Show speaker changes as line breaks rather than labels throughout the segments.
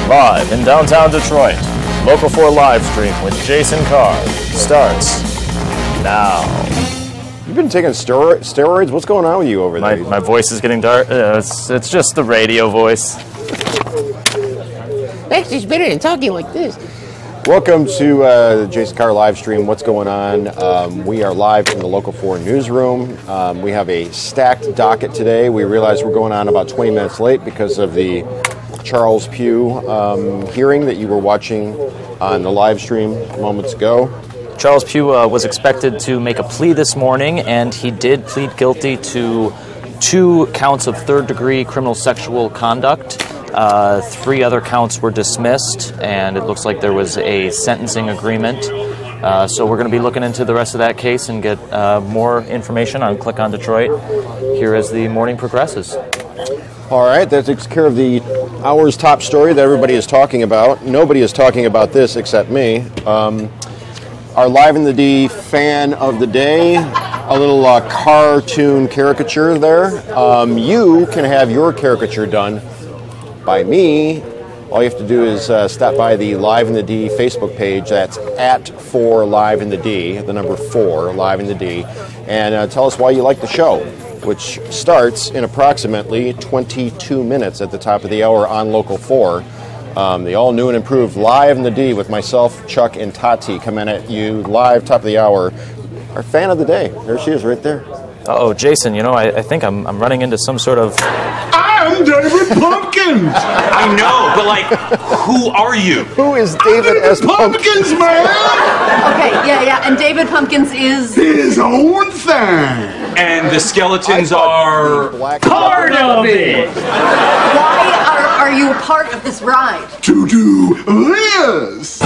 Live in downtown Detroit, Local 4 live stream with Jason Carr starts now.
You've been taking steroids? What's going on with you over there?
My voice is getting dark. It's just the radio voice.
Actually, it's better than talking like this.
Welcome to the Jason Carr live stream. What's going on? We are live from the Local 4 newsroom. We have a stacked docket today. We realize we're going on about 20 minutes late because of the Charles Pugh hearing that you were watching on the live stream moments ago.
Charles Pugh was expected to make a plea this morning, and he did plead guilty to 2 counts of third-degree criminal sexual conduct. 3 other counts were dismissed, and it looks like there was a sentencing agreement. So we're going to be looking into the rest of that case and get more information on Click on Detroit here as the morning progresses.
All right, that takes care of the hour's top story that everybody is talking about. Nobody is talking about this except me. Our Live in the D fan of the day, a little cartoon caricature there. You can have your caricature done by me. All you have to do is stop by the Live in the D Facebook page. That's at 4 Live in the D, the number 4 Live in the D, and tell us why you like the show, which starts in approximately 22 minutes at the top of the hour on Local 4. The all new and improved Live in the D with myself, Chuck, and Tati coming at you live top of the hour. Our fan of the day. There she is right there.
Uh-oh, Jason, I think I'm running into some sort of...
I'm David Pumpkins! I know, but who are you?
Who is David S.
Pumpkins, man!
Okay, yeah, and David Pumpkins is...
his own thing! And the skeletons are...
Part of it!
Why are you a part of this ride?
to do this!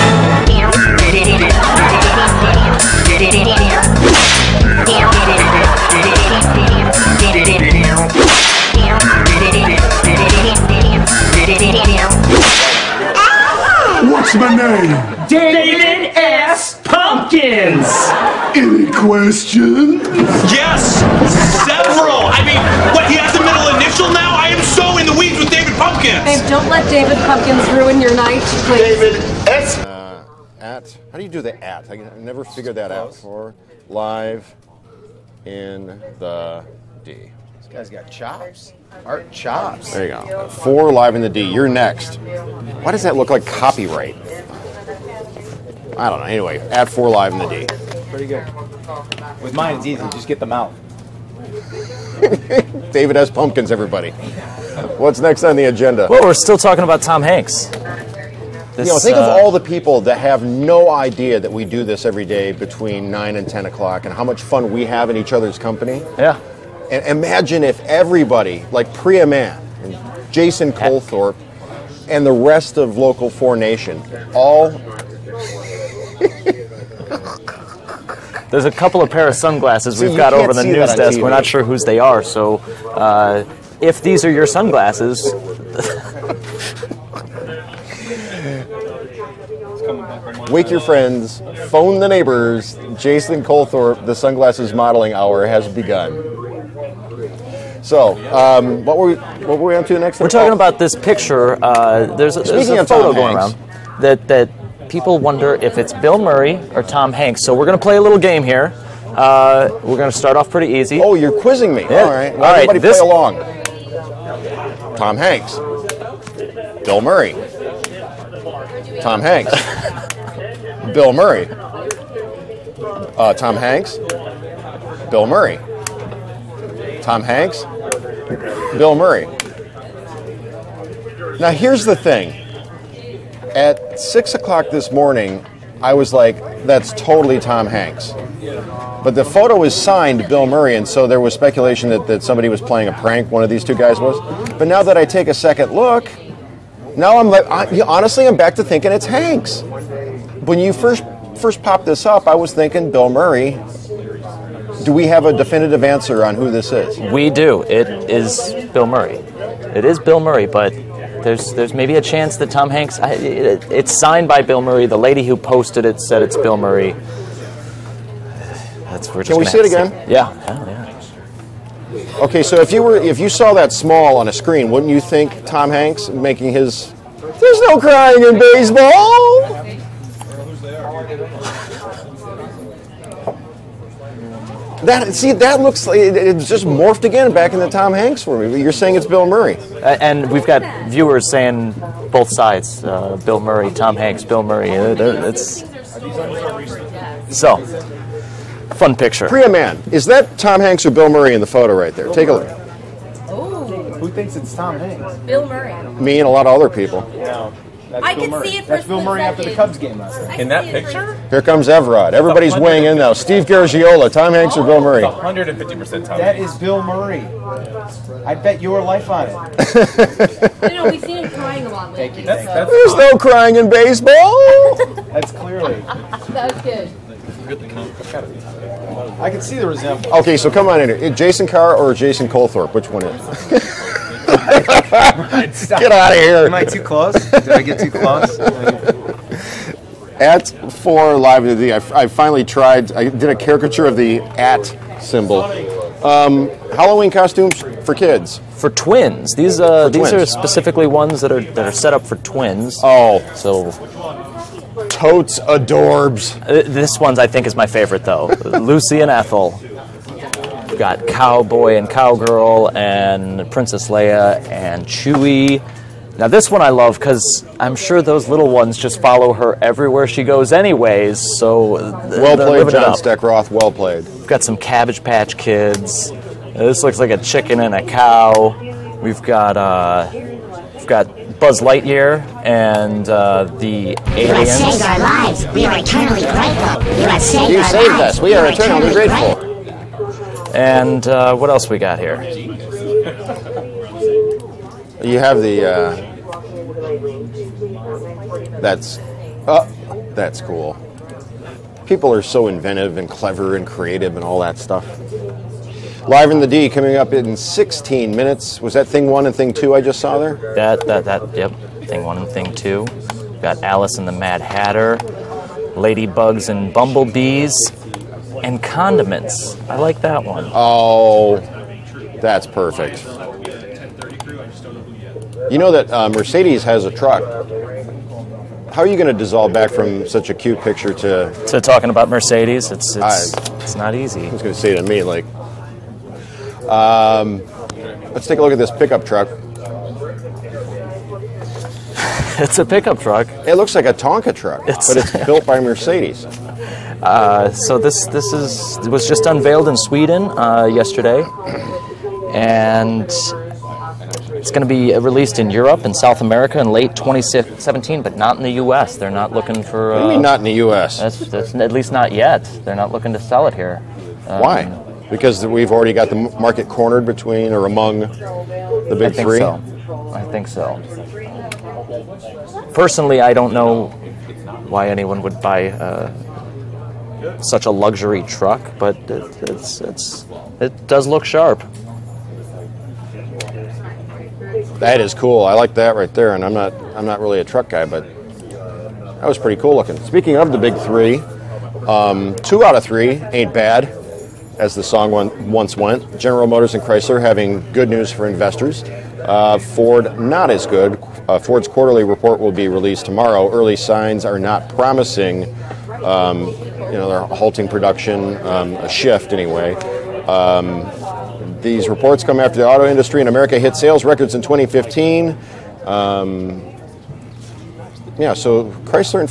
What's my name?
David S. Pumpkins!
Any questions? Yes! Several! What, he has a middle initial now? I am so in the weeds with David Pumpkins!
Babe, don't let David Pumpkins ruin your night, please.
David S.
How do you do the at? I never figured that out. For Live in the D.
This guy's got chops. Art chops.
There you go. 4 Live in the D. You're next. Why does that look like copyright? I don't know. Anyway, at 4 Live in the D.
Pretty good. With mine, it's easy. Just get them out.
David S. Pumpkins, everybody. What's next on the agenda?
Well, we're still talking about Tom Hanks.
Think of all the people that have no idea that we do this every day between 9 and 10 o'clock and how much fun we have in each other's company.
Yeah.
And imagine if everybody, like Priya Mann and Jason Colthorpe and the rest of Local 4 Nation, all...
There's a couple of pair of sunglasses we've got over the news desk. We're not sure whose they are, so if these are your sunglasses...
Wake your friends, phone the neighbors. Jason Colthorpe, the Sunglasses Modeling Hour has begun. So, what were we on to next?
We're talking about this picture. There's a photo going around that people wonder if it's Bill Murray or Tom Hanks. So we're going to play a little game here. We're going to start off pretty easy.
Oh, you're quizzing me.
Yeah.
All right. Well, everybody play along. Tom Hanks. Bill Murray. Tom Hanks. Bill Murray. Tom Hanks. Bill Murray. Tom Hanks. Bill Murray. Now here's the thing. At 6 o'clock this morning, I was like, that's totally Tom Hanks. But the photo is signed Bill Murray, and so there was speculation that somebody was playing a prank, one of these 2 guys was. But now that I take a second look, now I'm like, honestly, I'm back to thinking it's Hanks. When you first popped this up, I was thinking Bill Murray. Do we have a definitive answer on who this is?
We do. It is Bill Murray. It is Bill Murray, but there's maybe a chance that Tom Hanks... It's signed by Bill Murray. The lady who posted it said it's Bill Murray.
Can we see it again?
Yeah.
Okay, so if you saw that small on a screen, wouldn't you think Tom Hanks making his There's no crying in baseball. That looks like it's just morphed again back into Tom Hanks for me. You're saying it's Bill Murray.
And we've got viewers saying both sides. Bill Murray, Tom Hanks, Bill Murray. It's so fun picture.
Priya Man, is that Tom Hanks or Bill Murray in the photo right there? Take a look.
Who thinks it's Tom Hanks?
Bill Murray.
Me and a lot of other people.
No. That's
I
Bill
can
Murray.
see it for
That's Bill Murray after the
seconds.
Cubs game last night.
In that picture?
Here comes Everett. Everybody's weighing in now. Steve Garagiola, Tom Hanks or Bill Murray?
150% Tom
That
Hanks.
is Bill Murray. I bet your life on it.
We've seen him crying a lot lately.
That's
There's no crying in baseball.
That's clearly.
That was good.
I can see the resemblance.
Okay, so come on in here. Jason Carr or Jason Colthorpe? Which one is it? Get out of here.
Am I too close? Did I get too close?
At 4 live in the D, I finally tried. I did a caricature of the at symbol. Halloween costumes for kids.
For twins. These are
twins.
specifically ones that are set up for twins.
Oh,
So
totes adorbs.
this one I think is my favorite though. Lucy and Ethel. We've got Cowboy and Cowgirl and Princess Leia and Chewie. Now this one I love because I'm sure those little ones just follow her everywhere she goes anyways, so
Well
they're
played,
living it
John
up.
Steckroth. Well played.
We've got some Cabbage Patch Kids. This looks like a chicken and a cow. We've got Buzz Lightyear and the
You have saved
aliens.
our lives. We are eternally grateful. You have saved
You
our
saved
lives.
us. We are eternally grateful.
And what else we got here?
You have the. That's cool. People are so inventive and clever and creative and all that stuff. Live in the D coming up in 16 minutes. Was that thing 1 and thing 2 I just saw there?
Yep. Thing 1 and thing 2. We've got Alice and the Mad Hatter, Ladybugs and Bumblebees, and condiments. I like that one.
Oh, that's perfect. You know that Mercedes has a truck. How are you going to dissolve back from such a cute picture to?
So talking about Mercedes, it's not easy.
I was going to say to me, like, let's take a look at this pickup truck.
It's a pickup truck.
It looks like a Tonka truck, but it's built by Mercedes.
So this was just unveiled in Sweden yesterday, and it's going to be released in Europe and South America in late 2017, but not in the U.S. They're not looking for.
What do you mean not in the U.S.?
That's at least not yet. They're not looking to sell it here.
Why? Because we've already got the market cornered between or among the big three?
I think so. Personally, I don't know why anyone would buy such a luxury truck, but it does look sharp.
That is cool. I like that right there, and I'm not really a truck guy, but that was pretty cool looking. Speaking of the big three, 2 out of 3 ain't bad, as the song once went. General Motors and Chrysler having good news for investors. Ford not as good. Ford's quarterly report will be released tomorrow. Early signs are not promising. They're halting production, a shift anyway. These reports come after the auto industry in America hit sales records in 2015. So Chrysler and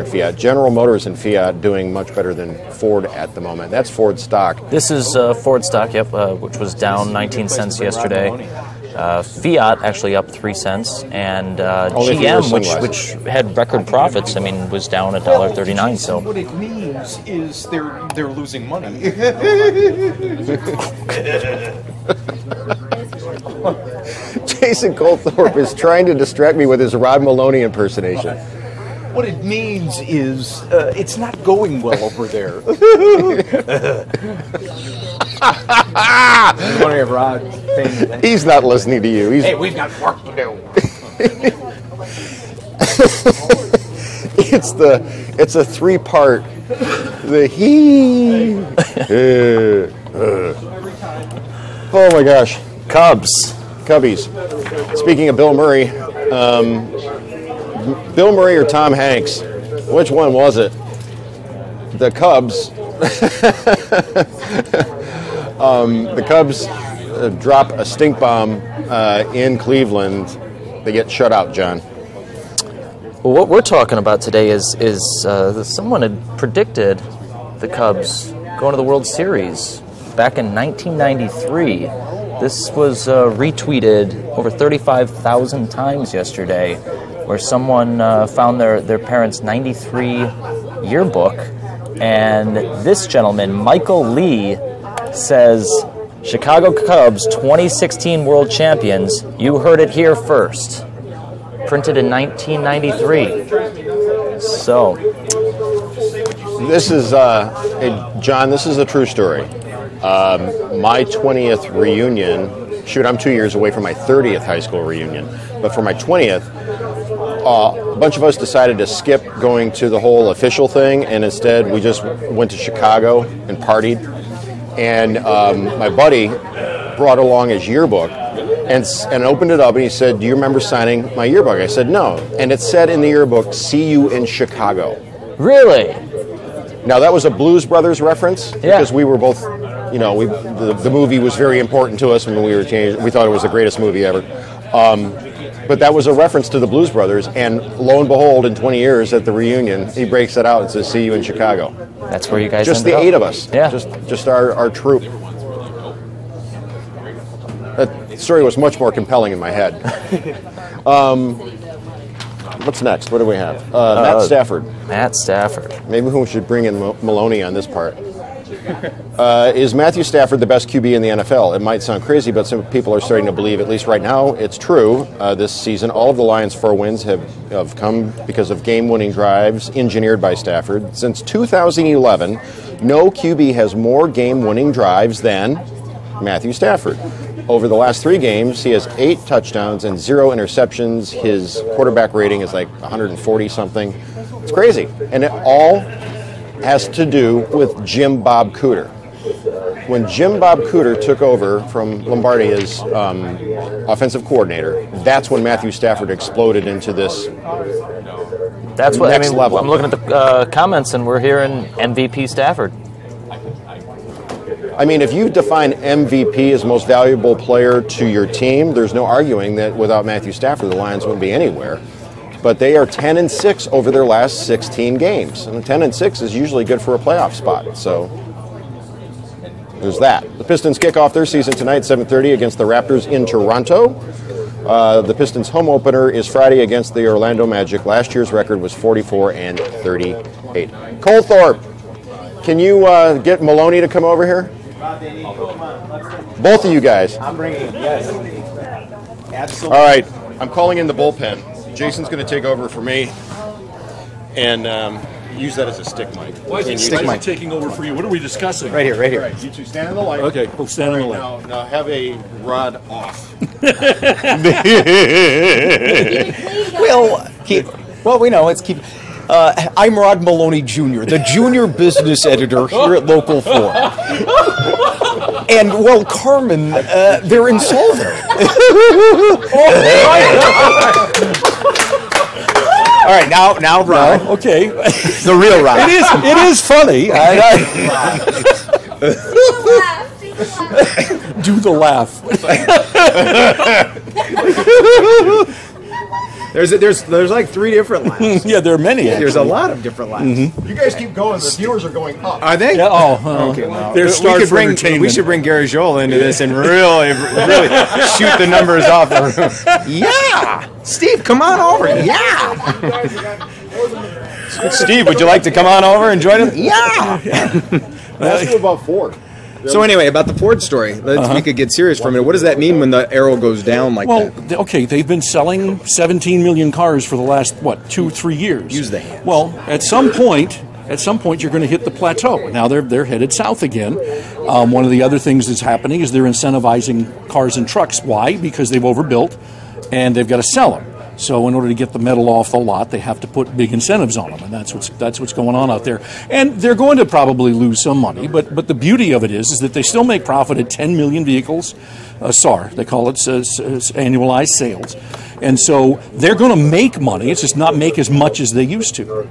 Fiat, General Motors and Fiat doing much better than Ford at the moment. That's Ford stock.
This is Ford stock, which was down 19 cents yesterday. Fiat actually up 3 cents, and GM, which had record profits, was down $1.39. So
what it means is they're losing money.
Jason Colthorpe is trying to distract me with his Rod Maloney impersonation.
What it means is it's not going well over there.
He's not listening to you.
Hey, we've got work to do.
It's a 3-part. The Oh my gosh.
Cubs
Cubbies. Speaking of Bill Murray, Bill Murray or Tom Hanks? Which one was it? The Cubs. The Cubs drop a stink bomb in Cleveland. They get shut out, John.
Well, what we're talking about today is someone had predicted the Cubs going to the World Series back in 1993. This was retweeted over 35,000 times yesterday, where someone found their parents' 93 yearbook, and this gentleman, Michael Lee, says, Chicago Cubs 2016 World Champions, you heard it here first. Printed in 1993. So,
this is, John, this is a true story. My 20th reunion, shoot, I'm 2 years away from my 30th high school reunion, but for my 20th, a bunch of us decided to skip going to the whole official thing, and instead we just went to Chicago and partied. And my buddy brought along his yearbook and opened it up, and he said, do you remember signing my yearbook? I said, no. And it said in the yearbook, see you in Chicago.
really?
Now, that was a Blues Brothers reference, because we were both, the movie was very important to us when we were teenagers. We thought it was the greatest movie ever. But that was a reference to the Blues Brothers, and lo and behold, in 20 years at the reunion, he breaks it out and says, see you in Chicago.
That's where you guys
Just
ended
the
up.
8 of us.
Yeah.
Just our troop. That story was much more compelling in my head. What's next? What do we have? Matt Stafford.
Matt Stafford.
Maybe we should bring in Maloney on this part. Is Matthew Stafford the best QB in the NFL? It might sound crazy, but some people are starting to believe, at least right now, it's true. This season, all of the Lions' 4 wins have come because of game-winning drives engineered by Stafford. Since 2011, no QB has more game-winning drives than Matthew Stafford. Over the last 3 games, he has 8 touchdowns and 0 interceptions. His quarterback rating is like 140-something. It's crazy. And it all has to do with Jim Bob Cooter. When Jim Bob Cooter took over from Lombardi as offensive coordinator, that's when Matthew Stafford exploded into this
That's what
next level.
I'm looking at the comments, and we're hearing MVP Stafford.
I mean, if you define MVP as most valuable player to your team, there's no arguing that without Matthew Stafford, the Lions wouldn't be anywhere. But they are 10-6 over their last 16 games, and 10-6 is usually good for a playoff spot. So there's that. The Pistons kick off their season tonight, 7:30, against the Raptors in Toronto. The Pistons' home opener is Friday against the Orlando Magic. Last year's record was 44-38. Colthorpe, can you get Maloney to come over here? Both of you guys.
I'm bringing it, yes. Absolutely.
All right, I'm calling in the bullpen. Jason's going to take over for me and use that as a stick mic.
Why is it taking over for you? What are we discussing?
Right here, right here.
All right, you two stand in the light.
Okay, we'll stand in the light.
Now have a rod off.
Well, we know it's keep. I'm Rod Maloney Jr., the junior business editor here at Local 4. And, well, Carmen, they're insolvent. All right, now, Rod.
Okay.
The real Rod.
It is funny. Do the laugh.
There's like 3 different laughs.
Yeah, there are many.
There's a lot of different laughs.
You guys keep going. The viewers are going up.
Are they?
Yeah, okay.
Well,
There's stars for entertainment.
We should bring Gary Joel into this and really shoot the numbers off the room. Yeah! Steve, come on over. Yeah! Steve, would you like to come on over and join us? Yeah!
Ask you about Ford.
So anyway, about the Ford story, we could get serious for a minute. What does that mean when the arrow goes down like that?
Well, okay, they've been selling 17 million cars for the last, 2-3 years.
Use the hands.
Well, at some point, you're going to hit the plateau. Now they're headed south again. One of the other things that's happening is they're incentivizing cars and trucks. Why? Because they've overbuilt, and they've got to sell them. So in order to get the metal off the lot, they have to put big incentives on them, and that's what's going on out there. And they're going to probably lose some money, but the beauty of it is that they still make profit at 10 million vehicles SAR. They call it annualized sales. And so they're going to make money. It's just not make as much as they used to.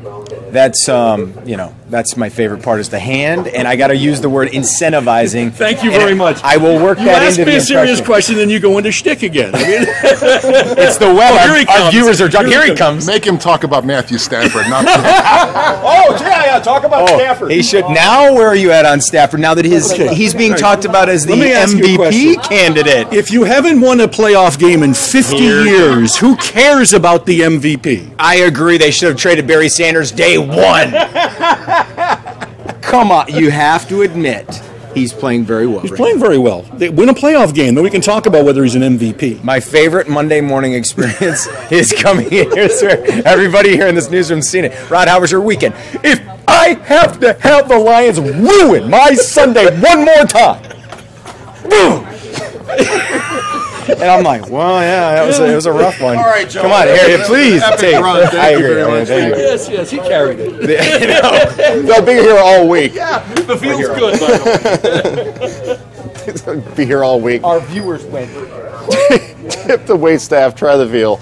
That's that's my favorite part is the hand, and I got to use the word incentivizing.
Thank you very much.
I will work
you
that
ask
into
me
the
a serious
impression.
question, then you go into shtick again. I mean,
it's the web.
Here he
Our
comes.
viewers are drunk. Here he comes.
Make him talk about Matthew Stafford, not
talk about Stafford.
He should. Now, where are you at on Stafford? Now that he's being talked about as the
Let me ask you a
MVP
question.
candidate.
If you haven't won a playoff game in 50 years, who cares about the MVP?
I agree. They should have traded Barry Sanders day one. Come on, you have to admit he's playing very well.
He's playing very well. They win a playoff game, then we can talk about whether he's an MVP.
My favorite Monday morning experience is coming in here, sir. Everybody here in this newsroom's seen it. Rod, how was your weekend? If I have to have the Lions ruin my Sunday one more time, boom. And I'm like, well, yeah, it was a rough one.
All right, Joe.
Come on, Harry, please take.
Run. Thank
I
you
agree.
very much.
Thank you.
Yes, he carried it.
They'll be here all week.
The field's good, by the way.
Be here all week.
Our viewers went.
Tip the wait staff. Try the veal.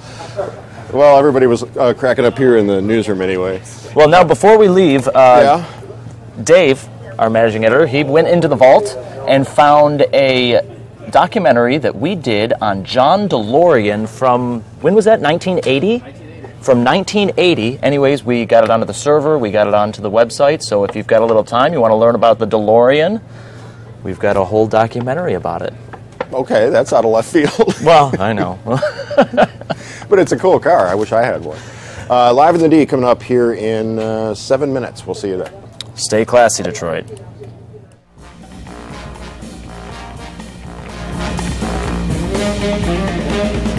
Well, everybody was cracking up here in the newsroom anyway.
Well, now before we leave, Dave, our managing editor, he went into the vault and found a documentary that we did on John DeLorean from, when was that, 1980? From 1980. Anyways, we got it onto the server, we got it onto the website, so if you've got a little time, you want to learn about the DeLorean, we've got a whole documentary about it.
Okay, that's out of left field.
Well, I know.
But it's a cool car. I wish I had one. Live in the D coming up here in 7 minutes. We'll see you there.
Stay classy, Detroit.
Thank you.